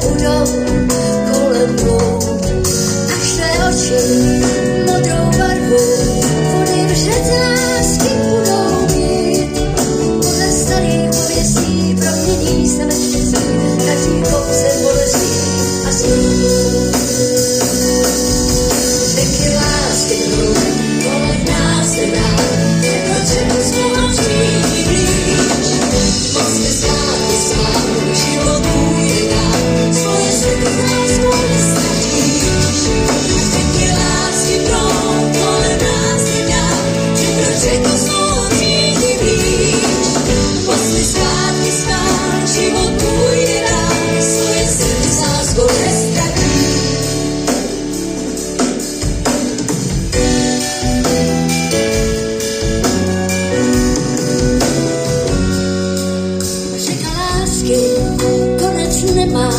budou kolem mnou. Až tvé oči modrou barvu, vody v řece lásky budou mít. Podle starých pověstí promění se ve štěstí, každý pouze bolestí a sní. Řeky lásky jdou kolem nás nedá, proč znovu přijít blíž. Moc mi zpátky svál, život půjde dál, svoje světy z nás nestratíš. Řeky lásky jdou kolem nás nedá, proč znovu přijít blíž. Moc mi zpátky svál, život půjde dál, svoje světy z nás nestratíš. Řeka lásky konec nemá,